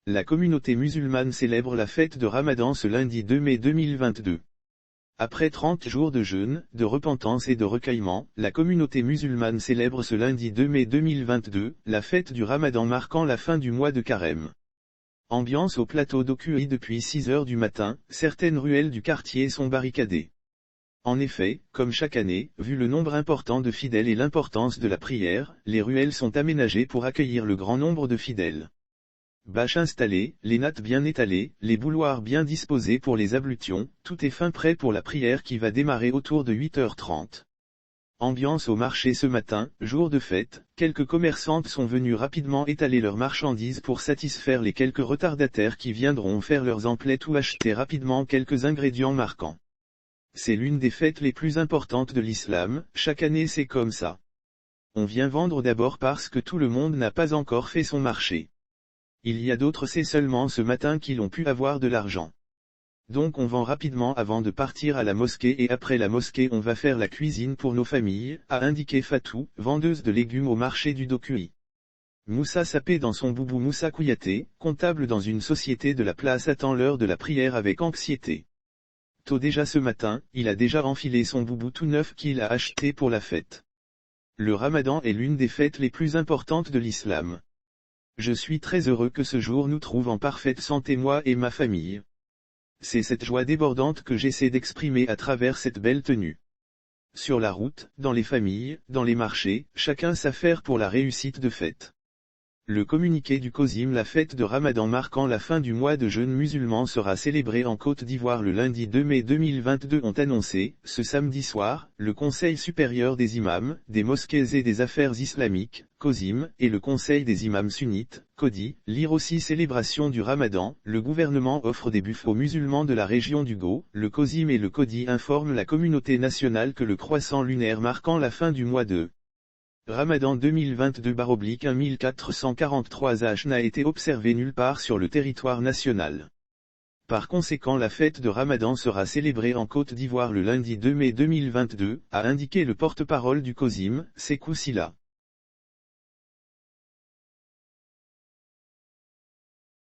La communauté musulmane célèbre la fête de Ramadan ce lundi 2 mai 2022. Après 30 jours de jeûne, de repentance et de recueillement, la communauté musulmane célèbre ce lundi 2 mai 2022, la fête du Ramadan marquant la fin du mois de Carême. Ambiance au plateau d'Okuhi depuis 6 heures du matin, certaines ruelles du quartier sont barricadées. En effet, comme chaque année, vu le nombre important de fidèles et l'importance de la prière, les ruelles sont aménagées pour accueillir le grand nombre de fidèles. Bâches installées, les nattes bien étalées, les bouilloires bien disposés pour les ablutions, tout est fin prêt pour la prière qui va démarrer autour de 8h30. Ambiance au marché ce matin, jour de fête, quelques commerçantes sont venues rapidement étaler leurs marchandises pour satisfaire les quelques retardataires qui viendront faire leurs emplettes ou acheter rapidement quelques ingrédients marquants. C'est l'une des fêtes les plus importantes de l'islam, chaque année c'est comme ça. On vient vendre d'abord parce que tout le monde n'a pas encore fait son marché. Il y a d'autres c'est seulement ce matin qu'ils ont pu avoir de l'argent. Donc on vend rapidement avant de partir à la mosquée et après la mosquée on va faire la cuisine pour nos familles, a indiqué Fatou, vendeuse de légumes au marché du Dokuhi. Moussa Sapé dans son boubou Moussa Kouyaté, comptable dans une société de la place attend l'heure de la prière avec anxiété. Tôt déjà ce matin, il a déjà enfilé son boubou tout neuf qu'il a acheté pour la fête. Le Ramadan est l'une des fêtes les plus importantes de l'islam. Je suis très heureux que ce jour nous trouve en parfaite santé moi et ma famille. C'est cette joie débordante que j'essaie d'exprimer à travers cette belle tenue. Sur la route, dans les familles, dans les marchés, chacun s'affaire pour la réussite de fête. Le communiqué du COSIM la fête de Ramadan marquant la fin du mois de jeûne musulman sera célébrée en Côte d'Ivoire le lundi 2 mai 2022 ont annoncé, ce samedi soir, le Conseil supérieur des imams, des mosquées et des affaires islamiques, COSIM, et le Conseil des imams sunnites, CODI, lire aussi célébration du Ramadan, le gouvernement offre des buffets aux musulmans de la région du Go, le COSIM et le CODI informent la communauté nationale que le croissant lunaire marquant la fin du mois de Ramadan 2022-1443 H n'a été observé nulle part sur le territoire national. Par conséquent la fête de Ramadan sera célébrée en Côte d'Ivoire le lundi 2 mai 2022, a indiqué le porte-parole du COSIM, Sékou Silla.